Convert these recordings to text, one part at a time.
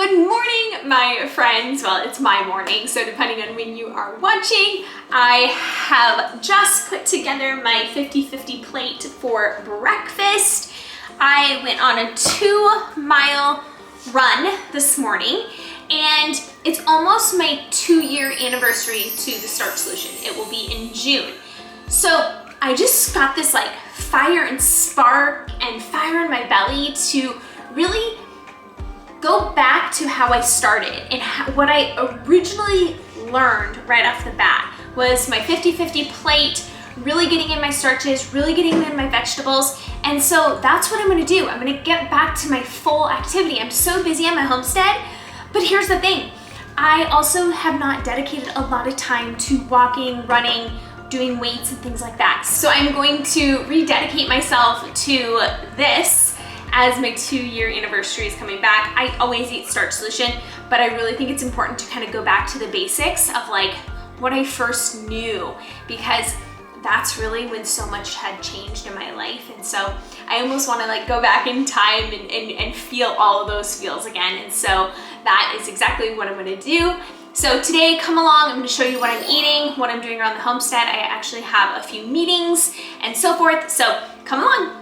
Good morning, my friends. Well, it's my morning, so depending on when you are watching, I have just put together my 50-50 plate for breakfast. I went on a 2-mile run this morning, and it's almost my 2-year anniversary to the Starch Solution. It will be in June. So I just got this like fire and spark and fire in my belly to really go back to how I started and what I originally learned right off the bat was my 50-50 plate, really getting in my starches, really getting in my vegetables. And so that's what I'm gonna do. I'm gonna get back to my full activity. I'm so busy on my homestead, but here's the thing. I also have not dedicated a lot of time to walking, running, doing weights and things like that. So I'm going to rededicate myself to this as my 2-year anniversary is coming back. I always eat Starch Solution, but I really think it's important to kind of go back to the basics of like what I first knew, because that's really when so much had changed in my life. And so I almost want to like go back in time and feel all of those feels again. And so that is exactly what I'm going to do. So today, come along, I'm going to show you what I'm eating, what I'm doing around the homestead. I actually have a few meetings and so forth. So come along.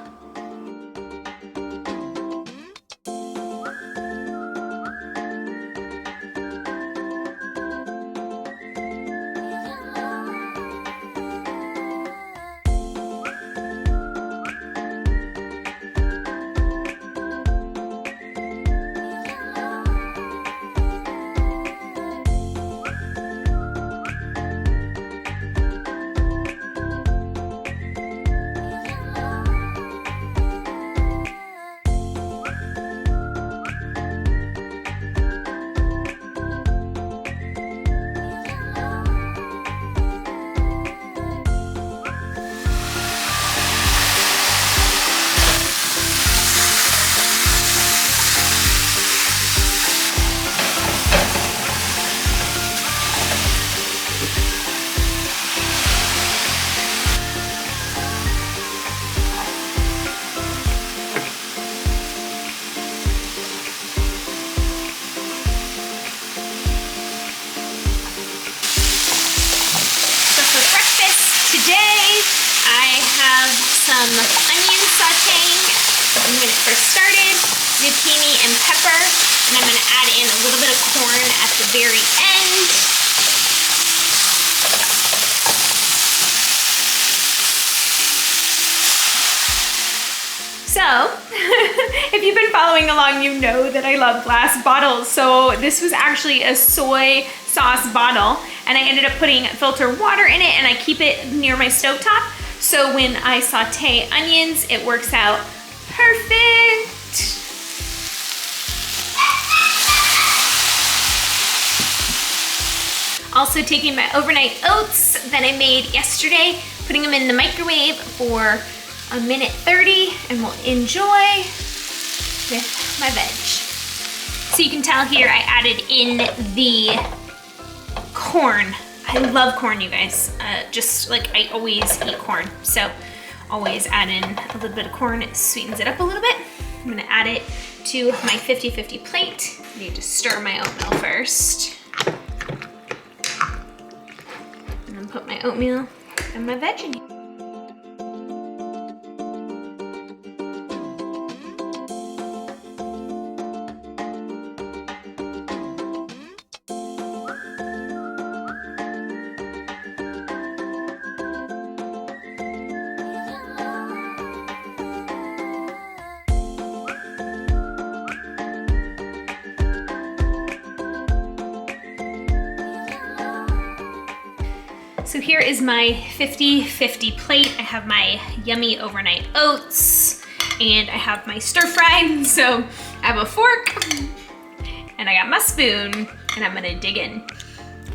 Some onion sauteing when it first started, zucchini and pepper, and I'm going to add in a little bit of corn at the very end. So, if you've been following along, you know that I love glass bottles. So this was actually a soy sauce bottle, and I ended up putting filter water in it, and I keep it near my stovetop. So when I saute onions, it works out perfect. Also taking my overnight oats that I made yesterday, putting them in the microwave for 1:30, and we'll enjoy with my veg. So you can tell here I added in the corn. I love corn, you guys. Just like I always eat corn. So always add in a little bit of corn. It sweetens it up a little bit. I'm gonna add it to my 50-50 plate. I need to stir my oatmeal first. And then put my oatmeal and my veg in here. So here is my 50-50 plate. I have my yummy overnight oats, and I have my stir fry. So I have a fork, and I got my spoon, and I'm gonna dig in.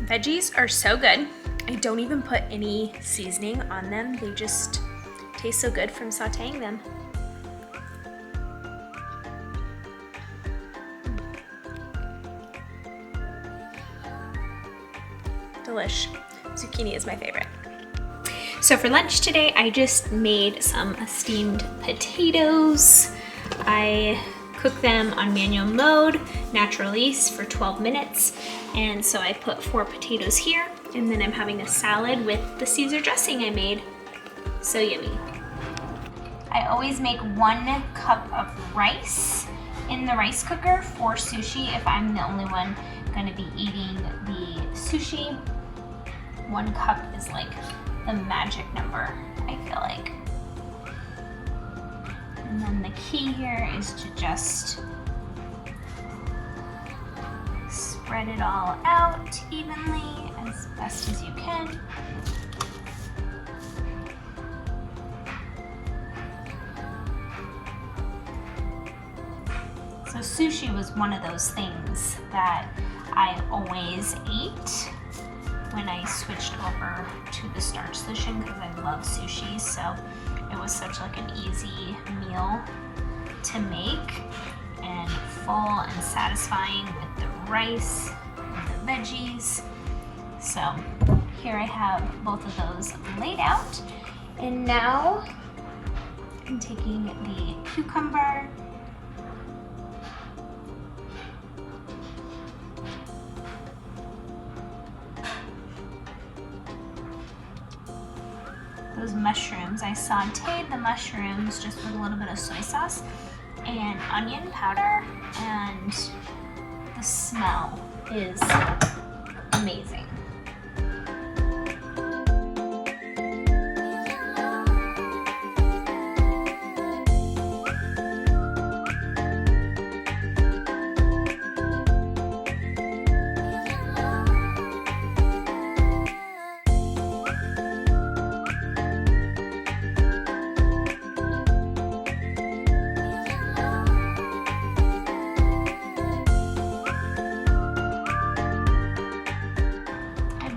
Veggies are so good. I don't even put any seasoning on them. They just taste so good from sauteing them. Delish. Zucchini is my favorite. So for lunch today, I just made some steamed potatoes. I cook them on manual mode, natural release for 12 minutes. And so I put 4 potatoes here, and then I'm having a salad with the Caesar dressing I made. So yummy. I always make 1 cup of rice in the rice cooker for sushi if I'm the only one gonna be eating the sushi. 1 cup is like the magic number, I feel like. And then the key here is to just spread it all out evenly as best as you can. So sushi was one of those things that I always ate when I switched over to the Starch Solution because I love sushi. So it was such like an easy meal to make and full and satisfying with the rice and the veggies. So here I have both of those laid out. And now I'm taking the cucumber, those mushrooms. I sauteed the mushrooms just with a little bit of soy sauce and onion powder, and the smell is amazing.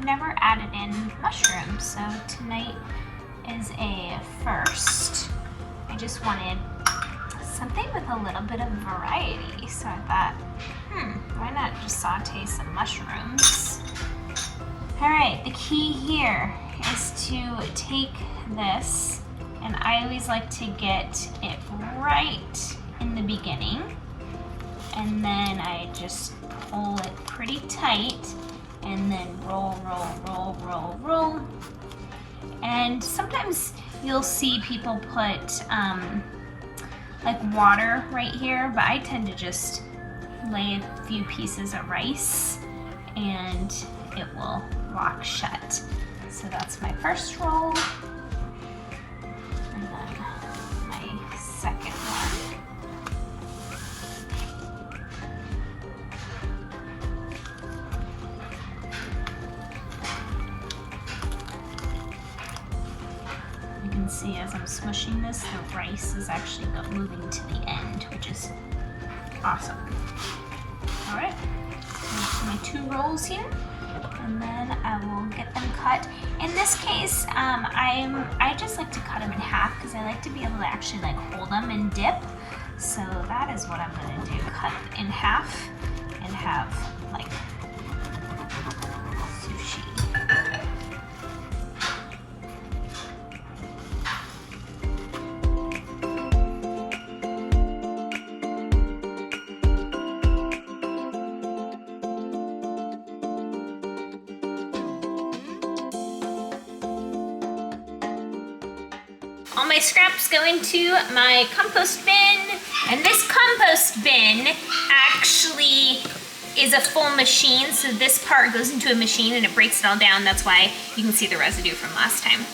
Never added in mushrooms, so tonight is a first. I just wanted something with a little bit of variety, so I thought, why not just saute some mushrooms? All right, the key here is to take this, and I always like to get it right in the beginning, and then I just pull it pretty tight, and then roll, roll, roll, roll, roll. And sometimes you'll see people put like water right here, but I tend to just lay a few pieces of rice and it will lock shut. So that's my first roll. And then my second one. See, as I'm smushing this, the rice is actually moving to the end, which is awesome. All right, so my 2 rolls here, and then I will get them cut. In this case, I just like to cut them in half because I like to be able to actually like hold them and dip. So that is what I'm gonna do, cut in half and have like sushi. All my scraps go into my compost bin, and this compost bin actually is a full machine, so this part goes into a machine and it breaks it all down. That's why you can see the residue from last time.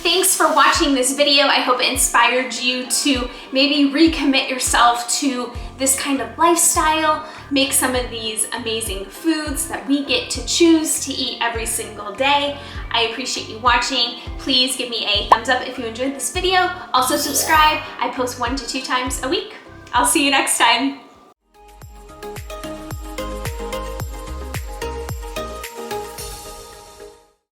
Thanks for watching this video. I hope it inspired you to maybe recommit yourself to this kind of lifestyle, make some of these amazing foods that we get to choose to eat every single day. I appreciate you watching. Please give me a thumbs up if you enjoyed this video. Also subscribe. I post 1 to 2 times a week. I'll see you next time.